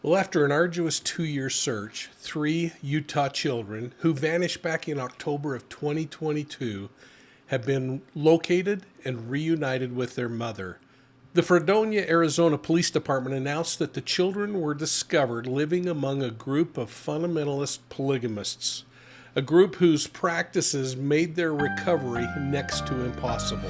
Well, after an arduous 2-year search, 3 Utah children who vanished back in October of 2022 have been located and reunited with their mother. The Fredonia, Arizona Police Department announced that the children were discovered living among a group of fundamentalist polygamists, a group whose practices made their recovery next to impossible.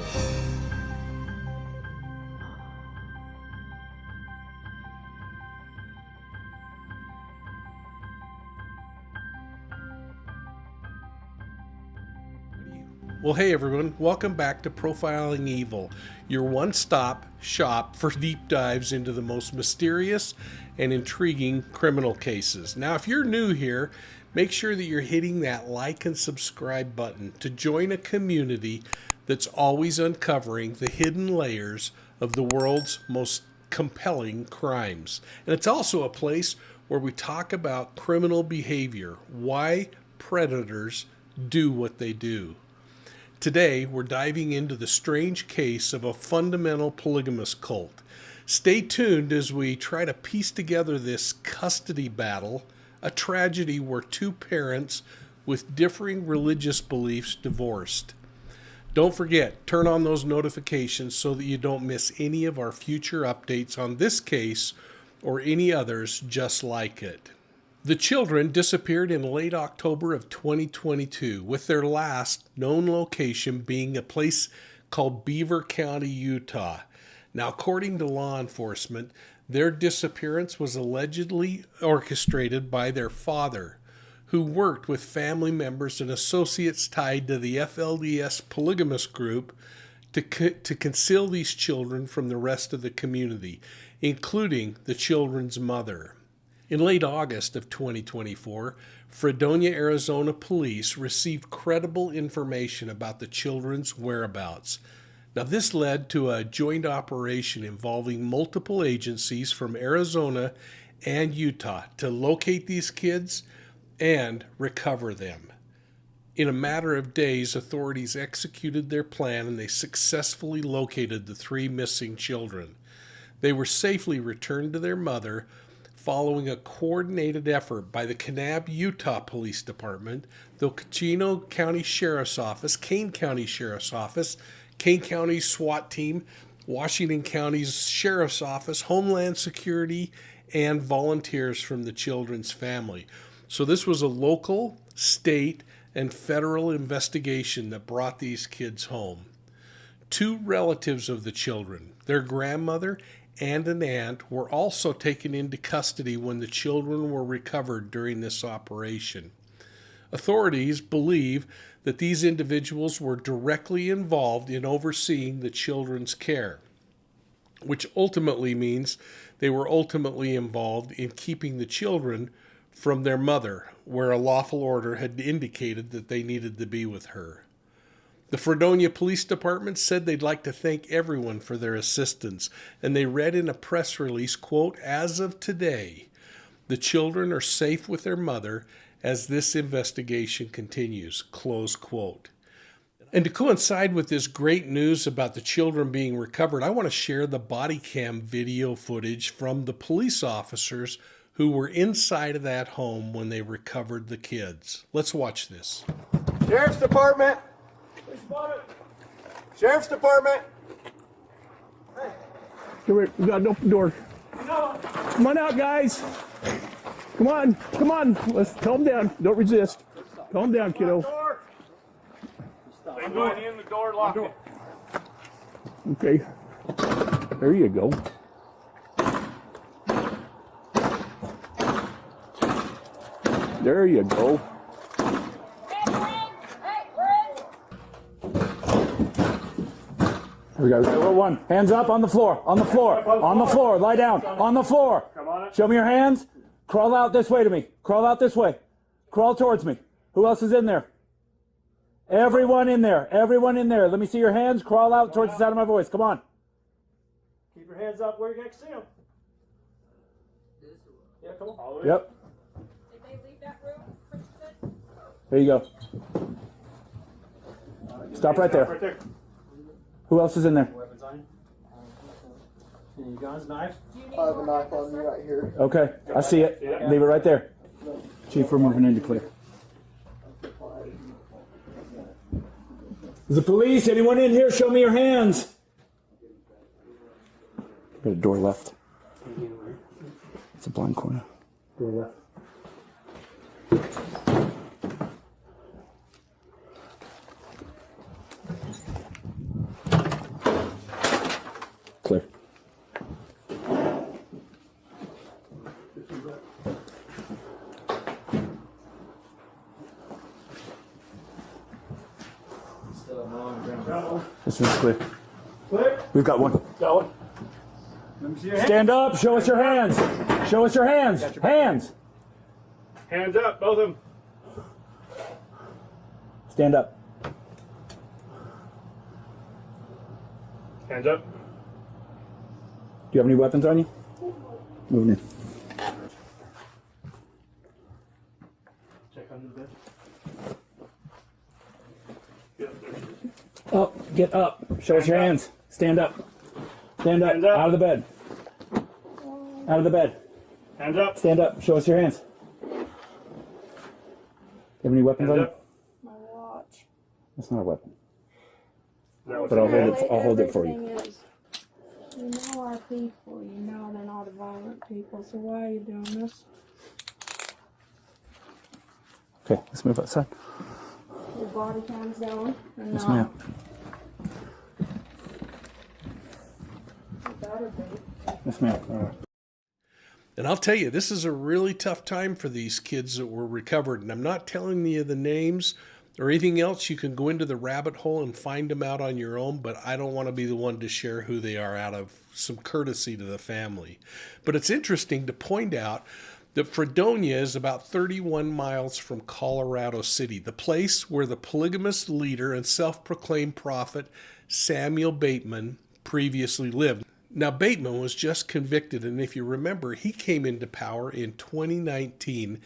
Well, hey everyone, welcome back to Profiling Evil, your one-stop shop for deep dives into the most mysterious and intriguing criminal cases. Now, if you're new here, make sure that you're hitting that like and subscribe button to join a community that's always uncovering the hidden layers of the world's most compelling crimes. And it's also a place where we talk about criminal behavior, why predators do what they do. Today, we're diving into the strange case of a fundamental polygamous cult. Stay tuned as we try to piece together this custody battle, a tragedy where 2 parents with differing religious beliefs divorced. Don't forget, turn on those notifications so that you don't miss any of our future updates on this case or any others just like it. The children disappeared in late October of 2022, with their last known location being a place called Beaver County, Utah. Now, according to law enforcement, their disappearance was allegedly orchestrated by their father, who worked with family members and associates tied to the FLDS polygamist group to conceal these children from the rest of the community, including the children's mother. In late August of 2024, Fredonia, Arizona police received credible information about the children's whereabouts. Now, this led to a joint operation involving multiple agencies from Arizona and Utah to locate these kids and recover them. In a matter of days, authorities executed their plan and they successfully located the 3 missing children. They were safely returned to their mother following a coordinated effort by the Kanab, Utah Police Department, the Cochino County Sheriff's Office, Kane County Sheriff's Office, Kane County SWAT Team, Washington County's Sheriff's Office, Homeland Security, and volunteers from the children's family. So this was a local, state, and federal investigation that brought these kids home. 2 relatives of the children, their grandmother and an aunt, were also taken into custody when the children were recovered during this operation. Authorities believe that these individuals were directly involved in overseeing the children's care, which ultimately means they were ultimately involved in keeping the children from their mother, where a lawful order had indicated that they needed to be with her. The Fredonia Police Department said they'd like to thank everyone for their assistance, and they read in a press release, quote, "As of today, the children are safe with their mother as this investigation continues," close quote. And to coincide with this great news about the children being recovered, I want to share the body cam video footage from the police officers who were inside of that home when they recovered the kids. Let's watch this. Sheriff's Department! Sheriff's Department! Come here, we gotta open the door. Come on out, guys. Come on. Let's calm down. Don't resist. Calm down, kiddo. Stay going in the door, lock it. Okay. There you go. There you go. Here we go. Roll 1. Hands up on the floor. On the floor. On the floor. Lie down. On the floor. Show me your hands. Crawl out this way to me. Crawl out this way. Crawl towards me. Who else is in there? Everyone in there. Everyone in there. Let me see your hands. Crawl out towards the sound of my voice. Come on. Keep your hands up where you can see them. Yeah, come on. Yep. Did they leave that room, Kristen? There you go. Stop right there. Who else is in there? You guys, knife? I have a knife on me right here. Okay, I see it. Leave it right there. Chief, we're moving into clear. The police, anyone in here? Show me your hands. Got a door left. It's a blind corner. Door left. Clear. This one's clear. Clear. We've got one. Got one. Let me see your hands. Stand up. Show us your hands. Show us your hands. Hands. Hands up, both of them. Stand up. Hands up. Do you have any weapons on you? Moving in. Check under the bed. Up. Get up. Show us your hands. Stand up. Stand up. Hands up. Out of the bed. Out of the bed. Hands up. Stand up. Show us your hands. Do you have any weapons Hands on you? up. My watch. That's not a weapon. That But I'll was hold it. I'll hold it for you. Everything is, you know our people. You know they're not a violent people. So why are you doing this? Okay, let's move outside. Your body cam's down. And Yes, not. ma'am. You better be. Yes, ma'am. All right. And I'll tell you, this is a really tough time for these kids that were recovered. And I'm not telling you the names or anything else. You can go into the rabbit hole and find them out on your own, but I don't want to be the one to share who they are out of some courtesy to the family. But it's interesting to point out that Fredonia is about 31 miles from Colorado City, the place where the polygamist leader and self-proclaimed prophet Samuel Bateman previously lived. Now, Bateman was just convicted, and if you remember, he came into power in 2019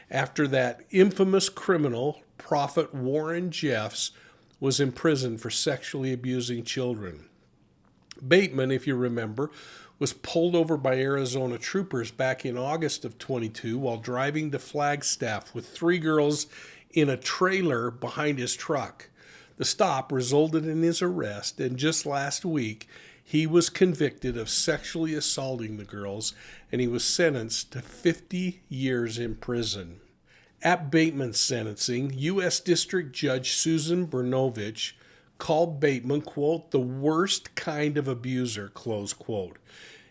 after that infamous criminal, Prophet Warren Jeffs, was imprisoned for sexually abusing children. Bateman, if you remember, was pulled over by Arizona troopers back in August of 22 while driving to Flagstaff with 3 girls in a trailer behind his truck. The stop resulted in his arrest, and just last week, he was convicted of sexually assaulting the girls, and he was sentenced to 50 years in prison. At Bateman's sentencing, U.S. District Judge Susan Brnovich called Bateman, quote, the worst kind of abuser, close quote.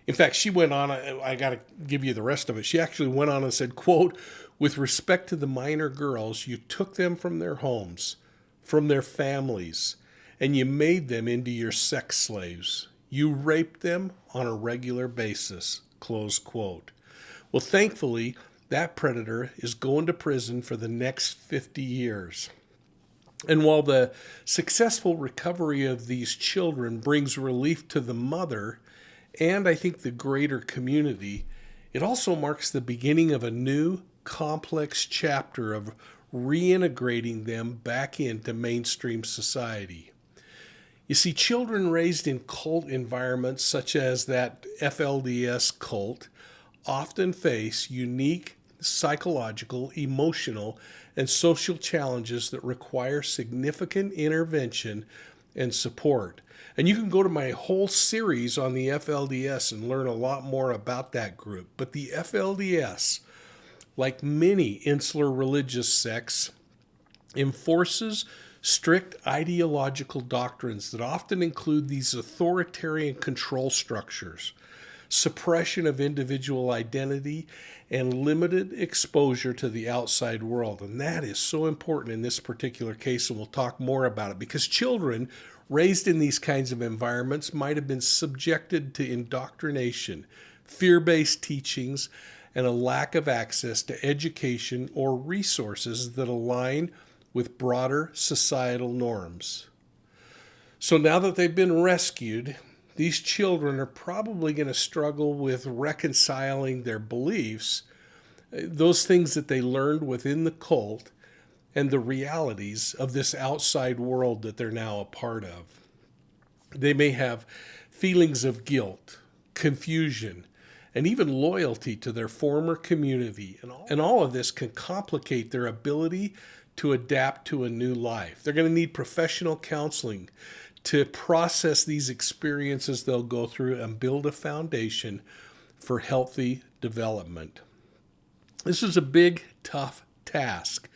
In fact, she went on, I got to give you the rest of it. She actually went on and said, quote, with respect to the minor girls, you took them from their homes, from their families, and you made them into your sex slaves. You raped them on a regular basis, close quote. Well, thankfully, that predator is going to prison for the next 50 years. And while the successful recovery of these children brings relief to the mother and I think the greater community, it also marks the beginning of a new, complex chapter of reintegrating them back into mainstream society. You see, children raised in cult environments such as that FLDS cult often face unique psychological, emotional, and social challenges that require significant intervention and support. And you can go to my whole series on the FLDS and learn a lot more about that group. But the FLDS, like many insular religious sects, enforces strict ideological doctrines that often include these authoritarian control structures, suppression of individual identity, and limited exposure to the outside world. And that is so important in this particular case, and we'll talk more about it, because children raised in these kinds of environments might have been subjected to indoctrination, fear-based teachings, and a lack of access to education or resources that align with broader societal norms. So now that they've been rescued, these children are probably going to struggle with reconciling their beliefs, those things that they learned within the cult, and the realities of this outside world that they're now a part of. They may have feelings of guilt, confusion, and even loyalty to their former community. And all of this can complicate their ability to adapt to a new life. They're going to need professional counseling to process these experiences they'll go through and build a foundation for healthy development. This is a big, tough task.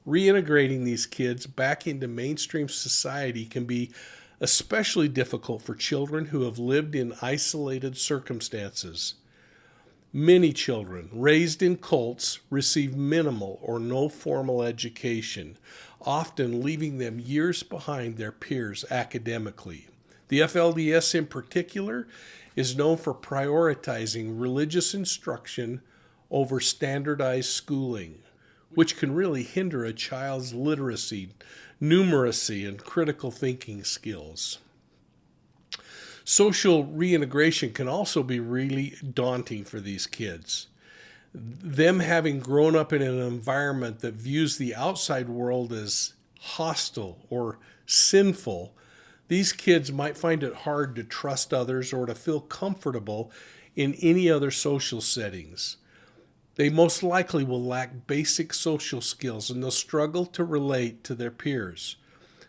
Reintegrating these kids back into mainstream society can be especially difficult for children who have lived in isolated circumstances. Many children raised in cults receive minimal or no formal education, often leaving them years behind their peers academically. The FLDS in particular is known for prioritizing religious instruction over standardized schooling, which can really hinder a child's literacy, numeracy, and critical thinking skills. Social reintegration can also be really daunting for these kids. Them having grown up in an environment that views the outside world as hostile or sinful, these kids might find it hard to trust others or to feel comfortable in any other social settings. They most likely will lack basic social skills and they'll struggle to relate to their peers,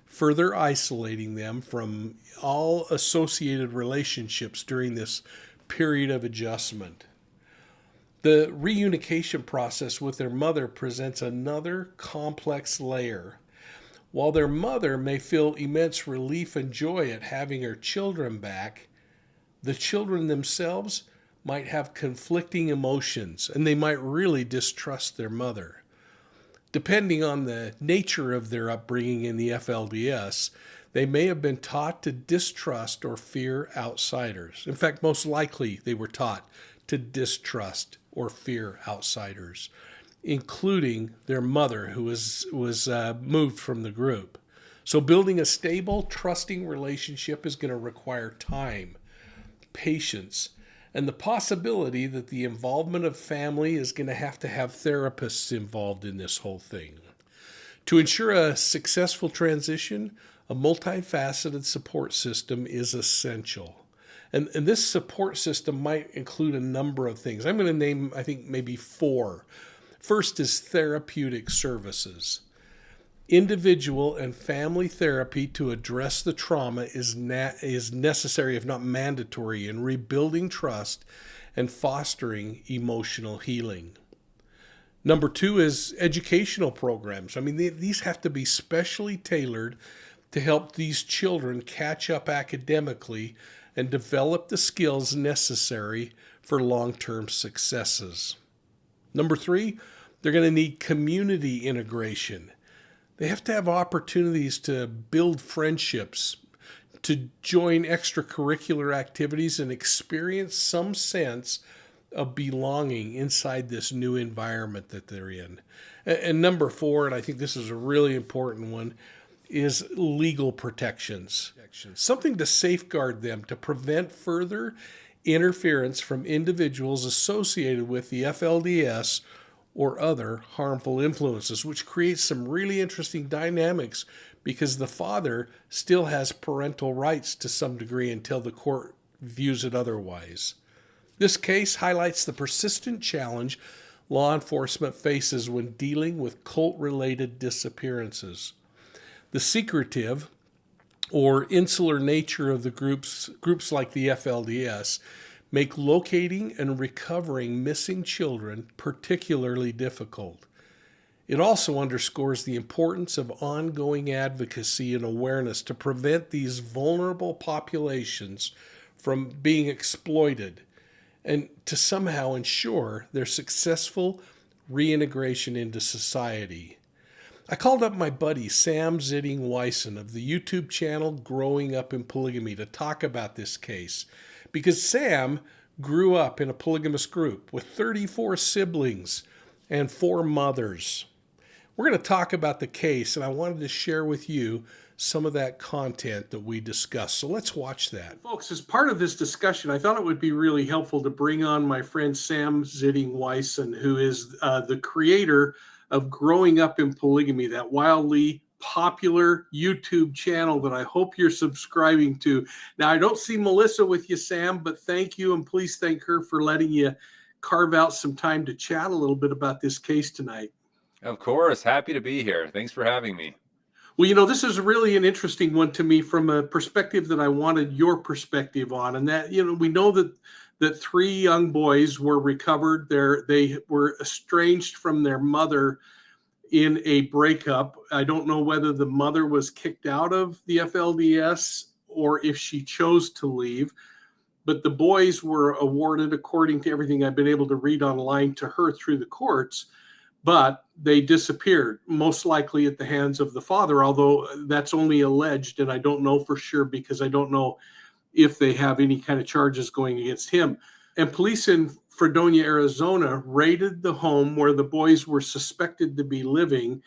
further isolating them from all associated relationships during this period of adjustment. The reunification process with their mother presents another complex layer. While their mother may feel immense relief and joy at having her children back, the children themselves might have conflicting emotions and they might really distrust their mother. Depending on the nature of their upbringing in the FLDS, they may have been taught to distrust or fear outsiders. In fact, most likely they were taught to distrust or fear outsiders, including their mother, who was moved from the group. So building a stable, trusting relationship is going to require time, patience, and the possibility that the involvement of family is going to have therapists involved in this whole thing. To ensure a successful transition, a multifaceted support system is essential. And this support system might include a number of things. I'm going to name, I think, maybe 4. First is therapeutic services. Individual and family therapy to address the trauma is necessary, if not mandatory, in rebuilding trust and fostering emotional healing. Number 2 is educational programs. I mean, these have to be specially tailored to help these children catch up academically and develop the skills necessary for long-term successes. Number 3, they're going to need community integration. They have to have opportunities to build friendships, to join extracurricular activities, and experience some sense of belonging inside this new environment that they're in. And number 4, and I think this is a really important one, is legal protections. Something to safeguard them, to prevent further interference from individuals associated with the FLDS or other harmful influences, which creates some really interesting dynamics because the father still has parental rights to some degree until the court views it otherwise. This case highlights the persistent challenge law enforcement faces when dealing with cult-related disappearances. The secretive or insular nature of the groups like the FLDS make locating and recovering missing children particularly difficult. It also underscores the importance of ongoing advocacy and awareness to prevent these vulnerable populations from being exploited and to somehow ensure their successful reintegration into society. I called up my buddy Sam Zitting-Wyson of the YouTube channel Growing Up in Polygamy to talk about this case because Sam grew up in a polygamous group with 34 siblings and 4 mothers. We're going to talk about the case, and I wanted to share with you some of that content that we discussed. So let's watch that. Folks, as part of this discussion, I thought it would be really helpful to bring on my friend Sam Zitting-Wyson, who is the creator of Growing Up in Polygamy, that wildly popular YouTube channel that I hope you're subscribing to. Now, I don't see Melissa with you, Sam, but thank you, and please thank her for letting you carve out some time to chat a little bit about this case tonight. Of course. Happy to be here. Thanks for having me. Well, this is really an interesting one to me from a perspective that I wanted your perspective on. And that, we know that 3 young boys were recovered. They were estranged from their mother in a breakup. I don't know whether the mother was kicked out of the FLDS or if she chose to leave, but the boys were awarded, according to everything I've been able to read online, to her through the courts, but they disappeared, most likely at the hands of the father, although that's only alleged, and I don't know for sure because I don't know if they have any kind of charges going against him. And police in Fredonia, Arizona, raided the home where the boys were suspected to be living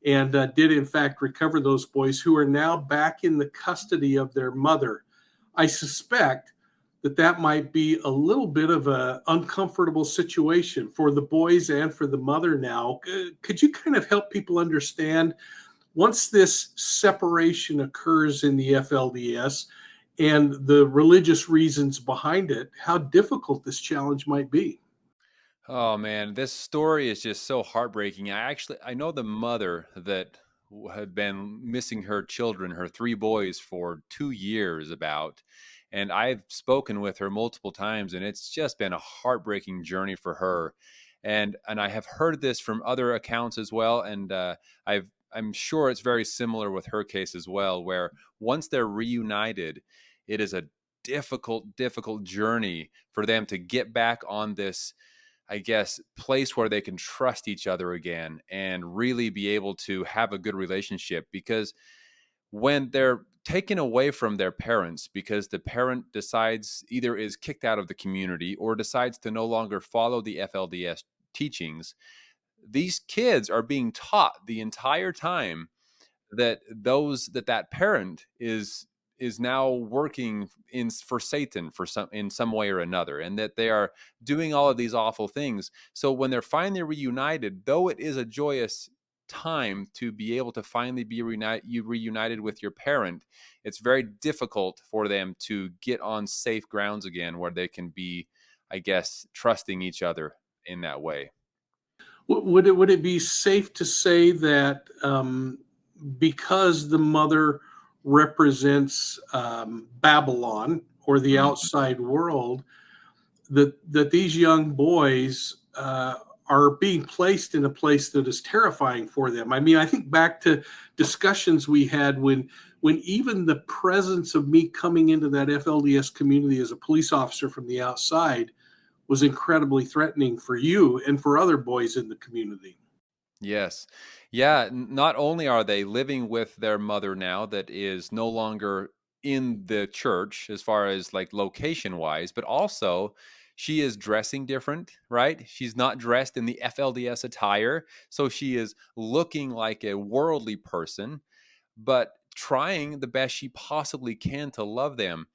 and did, in fact, recover those boys, who are now back in the custody of their mother. I suspect that might be a little bit of an uncomfortable situation for the boys and for the mother now. Could you kind of help people understand, once this separation occurs in the FLDS, and the religious reasons behind it, how difficult this challenge might be? Oh man, this story is just so heartbreaking. I know the mother that had been missing her children, her 3 boys, for 2 years about. And I've spoken with her multiple times, and it's just been a heartbreaking journey for her. And I have heard this from other accounts as well. And I'm sure it's very similar with her case as well, where once they're reunited, it is a difficult journey for them to get back on this, I guess, place where they can trust each other again and really be able to have a good relationship. Because when they're taken away from their parents because the parent decides, either is kicked out of the community or decides to no longer follow the FLDS teachings, these kids are being taught the entire time that that parent is now working for Satan in some way or another, and that they are doing all of these awful things. So when they're finally reunited, though it is a joyous time to be able to finally be reunited with your parent, it's very difficult for them to get on safe grounds again where they can be, I guess, trusting each other in that way. Would it be safe to say that because the mother represents Babylon or the outside world, that these young boys are being placed in a place that is terrifying for them? I mean, I think back to discussions we had when even the presence of me coming into that FLDS community as a police officer from the outside was incredibly threatening for you and for other boys in the community. Yes. Yeah. Not only are they living with their mother now that is no longer in the church as far as like location wise, but also she is dressing different, right? She's not dressed in the FLDS attire. So she is looking like a worldly person, but trying the best she possibly can to love them.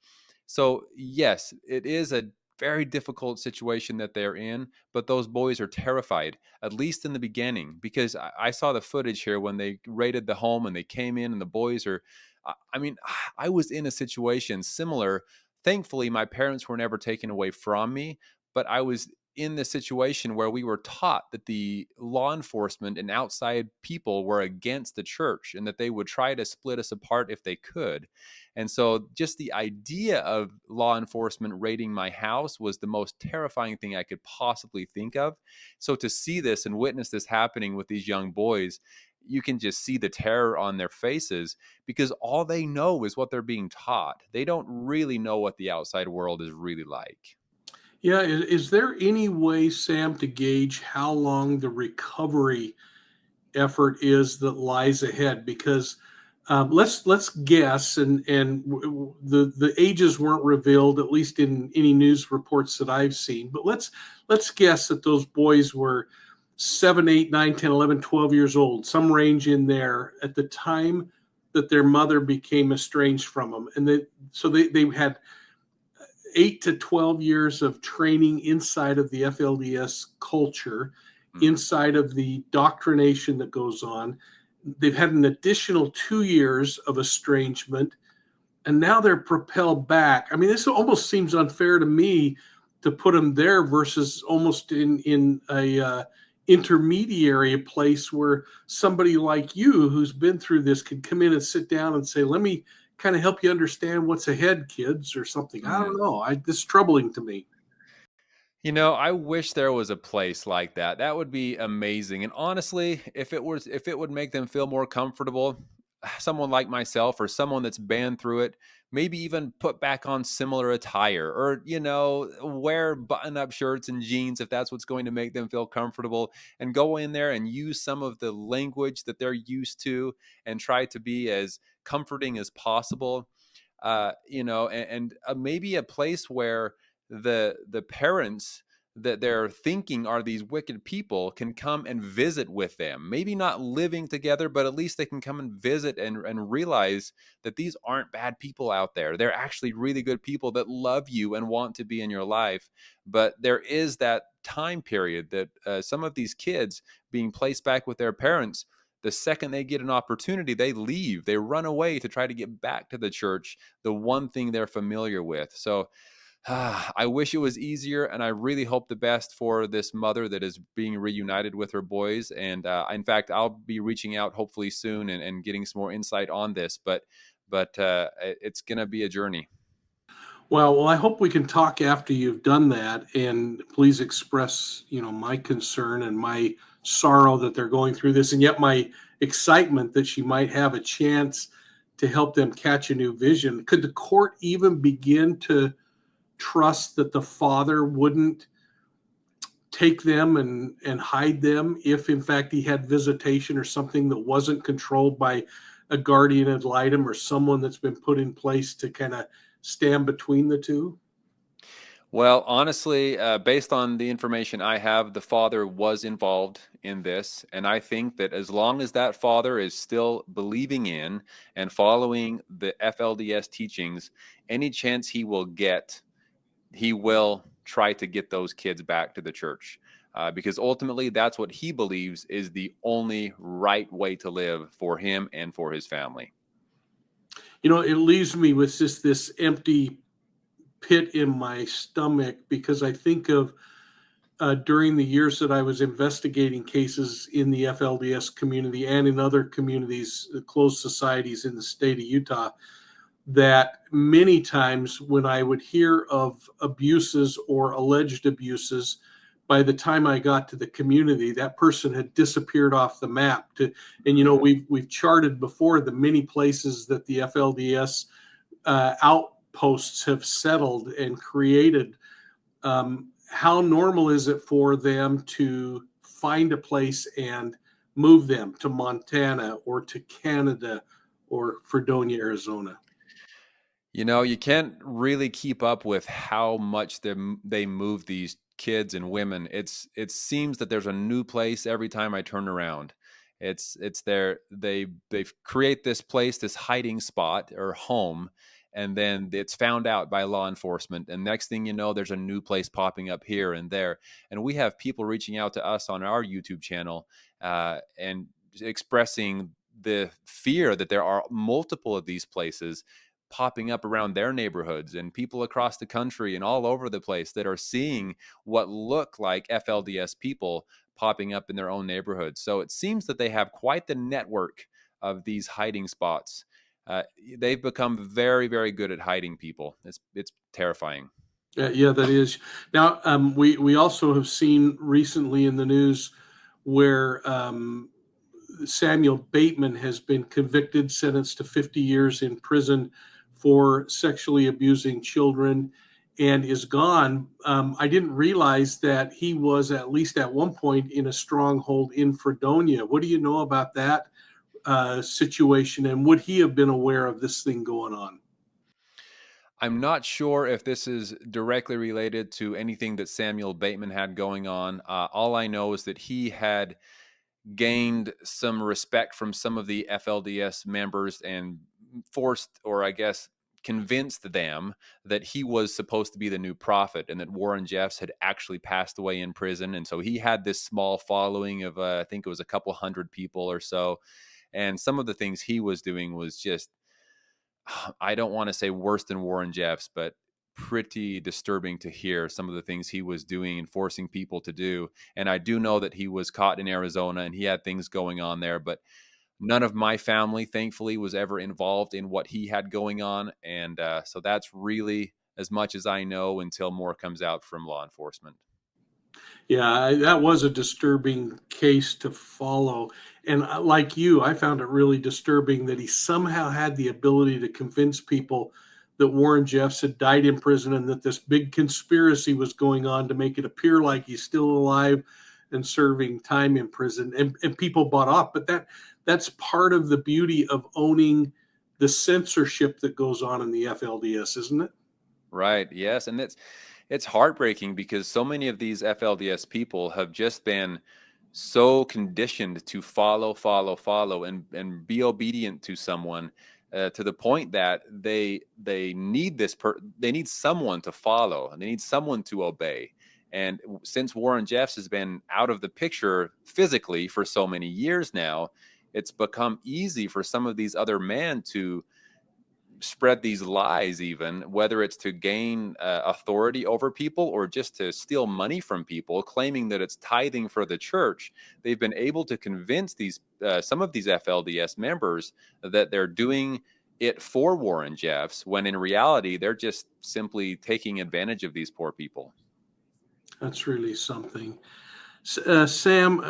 So, yes, it is a very difficult situation that they're in, but those boys are terrified, at least in the beginning, because I saw the footage here when they raided the home and they came in, and the boys are, I mean, I was in a situation similar. Thankfully, my parents were never taken away from me, but I was in the situation where we were taught that the law enforcement and outside people were against the church and that they would try to split us apart if they could. And so just the idea of law enforcement raiding my house was the most terrifying thing I could possibly think of. So to see this and witness this happening with these young boys, you can just see the terror on their faces, because all they know is what they're being taught. They don't really know what the outside world is really like. Yeah, is there any way, Sam, to gauge how long the recovery effort is that lies ahead? Because let's guess, and the ages weren't revealed, at least in any news reports that I've seen. But let's guess that those boys were 7, 8, 9, 10, 11, 12 years old, some range in there at the time that their mother became estranged from them, and they had 8 to 12 years of training inside of the FLDS culture, inside of the doctrination that goes on. they've had an additional 2 years of estrangement, and now they're propelled back. I mean, this almost seems unfair to me to put them there versus almost in a intermediary place where somebody like you who's been through this can come in and sit down and say, let me kind of help you understand what's ahead, kids, or something. I don't know. This is troubling to me. You know, I wish there was a place like that. That would be amazing. And honestly, if it would make them feel more comfortable, someone like myself or someone that's been through it, maybe even put back on similar attire or, wear button-up shirts and jeans if that's what's going to make them feel comfortable, and go in there and use some of the language that they're used to and try to be as comforting as possible. Maybe a place where the parents that they're thinking are these wicked people can come and visit with them, maybe not living together, but at least they can come and visit and realize that these aren't bad people out there. They're actually really good people that love you and want to be in your life. But there is that time period that some of these kids being placed back with their parents, the second they get an opportunity, they leave, they run away to try to get back to the church, the one thing they're familiar with. So I wish it was easier, and I really hope the best for this mother that is being reunited with her boys. And in fact, I'll be reaching out hopefully soon and getting some more insight on this. But it's going to be a journey. Well, I hope we can talk after you've done that, and please express, my concern and my sorrow that they're going through this, and yet my excitement that she might have a chance to help them catch a new vision. Could the court even begin to trust that the father wouldn't take them and hide them if in fact he had visitation or something that wasn't controlled by a guardian ad litem or someone that's been put in place to kind of stand between the two? Well, honestly, based on the information I have, the father was involved in this. And I think that as long as that father is still believing in and following the FLDS teachings, any chance he will get, he will try to get those kids back to the church, because ultimately that's what he believes is the only right way to live for him and for his family. It leaves me with just this empty pit in my stomach because I think of during the years that I was investigating cases in the FLDS community and in other communities, closed societies in the state of Utah, that many times when I would hear of abuses or alleged abuses, by the time I got to the community, that person had disappeared off the map. We've charted before the many places that the FLDS outposts have settled and created. How normal is it for them to find a place and move them to Montana or to Canada or Fredonia, Arizona? You can't really keep up with how much they move these kids and women. It seems that there's a new place every time I turn around. It's they create this place, this hiding spot or home, and then it's found out by law enforcement. And next thing you know, there's a new place popping up here and there. And we have people reaching out to us on our YouTube channel and expressing the fear that there are multiple of these places popping up around their neighborhoods, and people across the country and all over the place that are seeing what look like FLDS people popping up in their own neighborhoods. So it seems that they have quite the network of these hiding spots. They've become very, very good at hiding people. It's terrifying. Yeah, that is. Now, we also have seen recently in the news where Samuel Bateman has been convicted, sentenced to 50 years in prison for sexually abusing children, and is gone. I didn't realize that he was, at least at one point, in a stronghold in Fredonia. What do you know about that situation, and would he have been aware of this thing going on? I'm not sure if this is directly related to anything that Samuel Bateman had going on. All I know is that he had gained some respect from some of the FLDS members and forced, or I guess convinced them that he was supposed to be the new prophet and that Warren Jeffs had actually passed away in prison. And so he had this small following of, I think it was a couple hundred people or so. And some of the things he was doing was just, I don't want to say worse than Warren Jeffs, but pretty disturbing to hear some of the things he was doing and forcing people to do. And I do know that he was caught in Arizona and he had things going on there, but none of my family, thankfully, was ever involved in what he had going on. And so that's really as much as I know until more comes out from law enforcement. Yeah, that was a disturbing case to follow. And like you, I found it really disturbing that he somehow had the ability to convince people that Warren Jeffs had died in prison and that this big conspiracy was going on to make it appear like he's still alive and serving time in prison. And people bought off. But that's part of the beauty of owning the censorship that goes on in the FLDS, isn't it? Right. Yes. And it's heartbreaking because so many of these FLDS people have just been so conditioned to follow, and be obedient to someone to the point that they need they need someone to follow and they need someone to obey. And since Warren Jeffs has been out of the picture physically for so many years now, it's become easy for some of these other men to spread these lies, even whether it's to gain authority over people or just to steal money from people, claiming that it's tithing for the church. They've been able to convince these some of these FLDS members that they're doing it for Warren Jeffs, when in reality they're just simply taking advantage of these poor people. That's really something. Sam,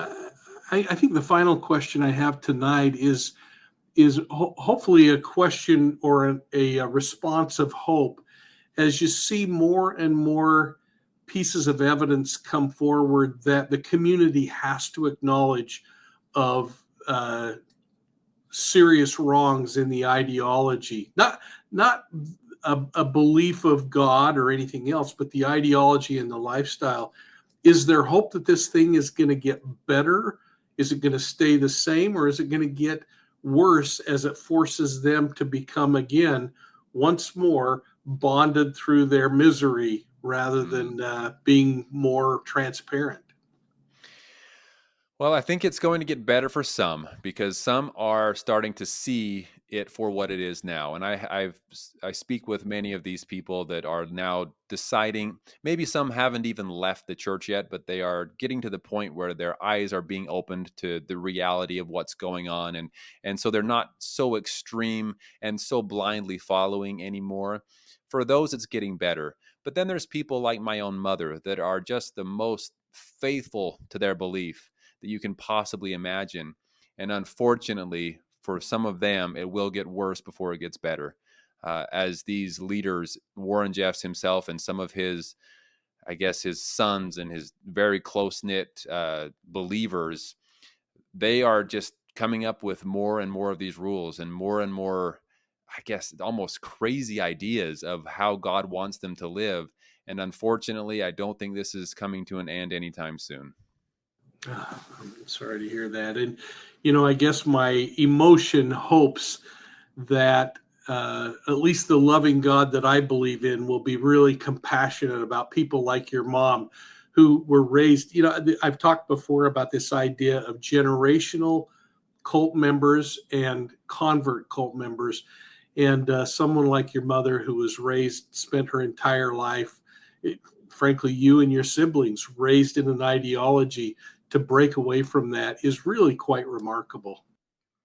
I think the final question I have tonight is hopefully a question or a response of hope as you see more and more pieces of evidence come forward that the community has to acknowledge of serious wrongs in the ideology, not a belief of God or anything else, but the ideology and the lifestyle. Is there hope that this thing is going to get better? Is it going to stay the same, or is it going to get worse as it forces them to become again, once more, bonded through their misery rather than being more transparent? Well, I think it's going to get better for some because some are starting to see it for what it is now. And I speak with many of these people that are now deciding, maybe some haven't even left the church yet, but they are getting to the point where their eyes are being opened to the reality of what's going on. And so they're not so extreme and so blindly following anymore. For those, it's getting better. But then there's people like my own mother that are just the most faithful to their belief that you can possibly imagine. And unfortunately, for some of them, it will get worse before it gets better. As these leaders, Warren Jeffs himself and some of his, I guess, his sons and his very close-knit believers, they are just coming up with more and more of these rules and more, I guess, almost crazy ideas of how God wants them to live. And unfortunately, I don't think this is coming to an end anytime soon. I'm sorry to hear that. And, I guess my emotion hopes that at least the loving God that I believe in will be really compassionate about people like your mom who were raised. I've talked before about this idea of generational cult members and convert cult members. And someone like your mother who was spent her entire life, frankly, you and your siblings raised in an ideology, to break away from that is really quite remarkable.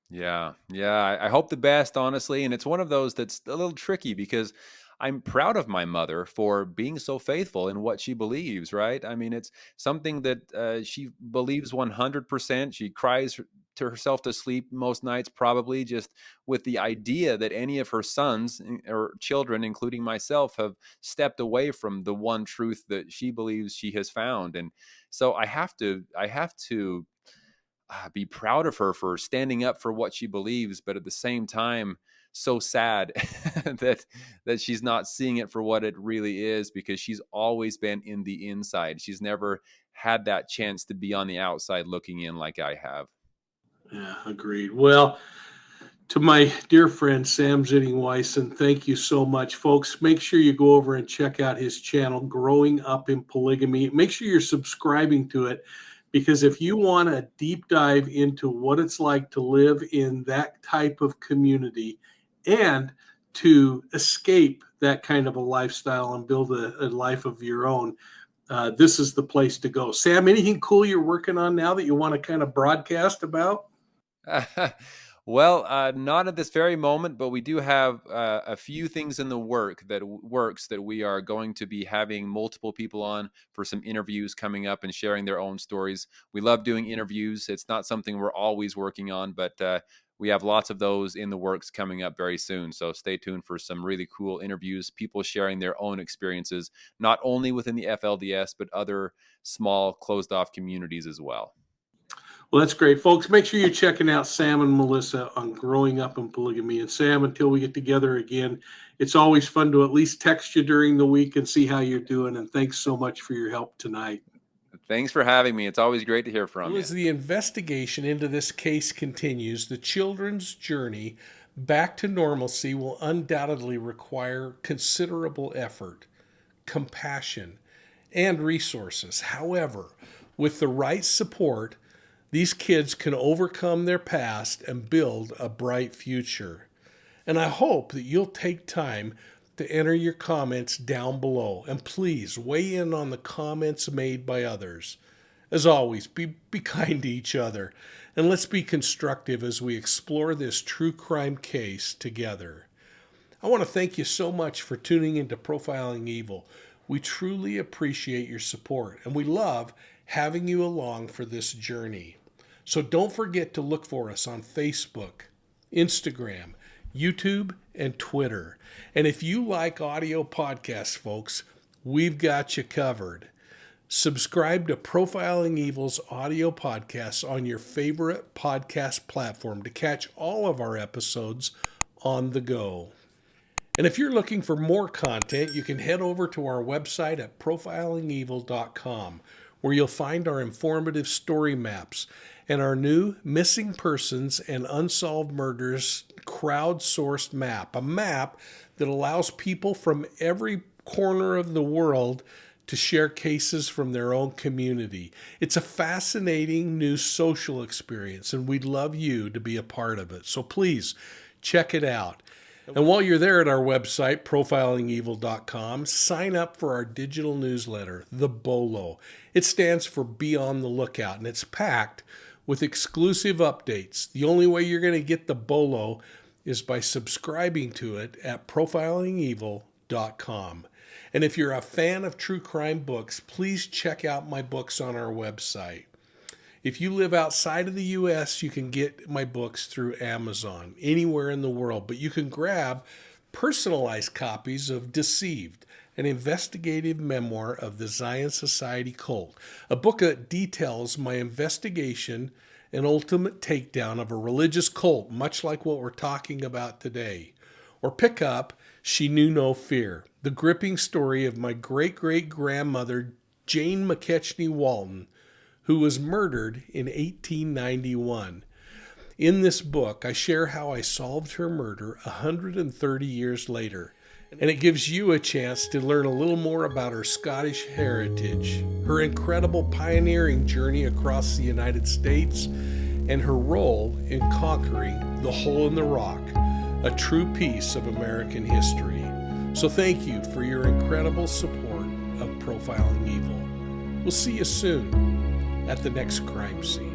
Yeah. I hope the best, honestly. And it's one of those that's a little tricky because I'm proud of my mother for being so faithful in what she believes, right? I mean, it's something that she believes 100%. She cries to herself to sleep most nights, probably just with the idea that any of her sons or children, including myself, have stepped away from the one truth that she believes she has found. And so I have to be proud of her for standing up for what she believes, but at the same time, so sad that she's not seeing it for what it really is, because she's always been in the inside. She's never had that chance to be on the outside looking in like I have. Yeah, agreed. Well, to my dear friend Sam Zinning-Wyson, thank you so much, folks. Make sure you go over and check out his channel, Growing Up in Polygamy. Make sure you're subscribing to it, because if you want a deep dive into what it's like to live in that type of community and to escape that kind of a lifestyle and build a life of your own, this is the place to go. Sam, anything cool you're working on now that you want to kind of broadcast about? Well, not at this very moment, but we do have a few things in the works that we are going to be having multiple people on for some interviews coming up and sharing their own stories. We love doing interviews. It's not something we're always working on, but we have lots of those in the works coming up very soon. So stay tuned for some really cool interviews, people sharing their own experiences, not only within the FLDS, but other small closed off communities as well. Well, that's great, folks. Make sure you're checking out Sam and Melissa on Growing Up in Polygamy. And Sam, until we get together again, it's always fun to at least text you during the week and see how you're doing. And thanks so much for your help tonight. Thanks for having me. It's always great to hear from you. As the investigation into this case continues, the children's journey back to normalcy will undoubtedly require considerable effort, compassion, and resources. However, with the right support, these kids can overcome their past and build a bright future. And I hope that you'll take time to enter your comments down below. And please weigh in on the comments made by others. As always, be kind to each other. And let's be constructive as we explore this true crime case together. I want to thank you so much for tuning into Profiling Evil. We truly appreciate your support, and we love having you along for this journey. So don't forget to look for us on Facebook, Instagram, YouTube, and Twitter. And if you like audio podcasts, folks, we've got you covered. Subscribe to Profiling Evil's audio podcasts on your favorite podcast platform to catch all of our episodes on the go. And if you're looking for more content, you can head over to our website at profilingevil.com, where you'll find our informative story maps and our new Missing Persons and Unsolved Murders crowdsourced map, a map that allows people from every corner of the world to share cases from their own community. It's a fascinating new social experience, and we'd love you to be a part of it. So please check it out. And while you're there at our website, profilingevil.com, sign up for our digital newsletter, The Bolo. It stands for Be on the Lookout, and it's packed with exclusive updates. The only way you're going to get the Bolo is by subscribing to it at profilingevil.com. And if you're a fan of true crime books, please check out my books on our website. If you live outside of the U.S., you can get my books through Amazon, anywhere in the world. But you can grab personalized copies of Deceived, an investigative memoir of the Zion Society cult, a book that details my investigation and ultimate takedown of a religious cult, much like what we're talking about today. Or pick up She Knew No Fear, the gripping story of my great-great-grandmother, Jane McKechnie Walton, who was murdered in 1891. In this book, I share how I solved her murder 130 years later, and it gives you a chance to learn a little more about her Scottish heritage, her incredible pioneering journey across the United States, and her role in conquering the Hole in the Rock, a true piece of American history. So thank you for your incredible support of Profiling Evil. We'll see you soon at the next crime scene.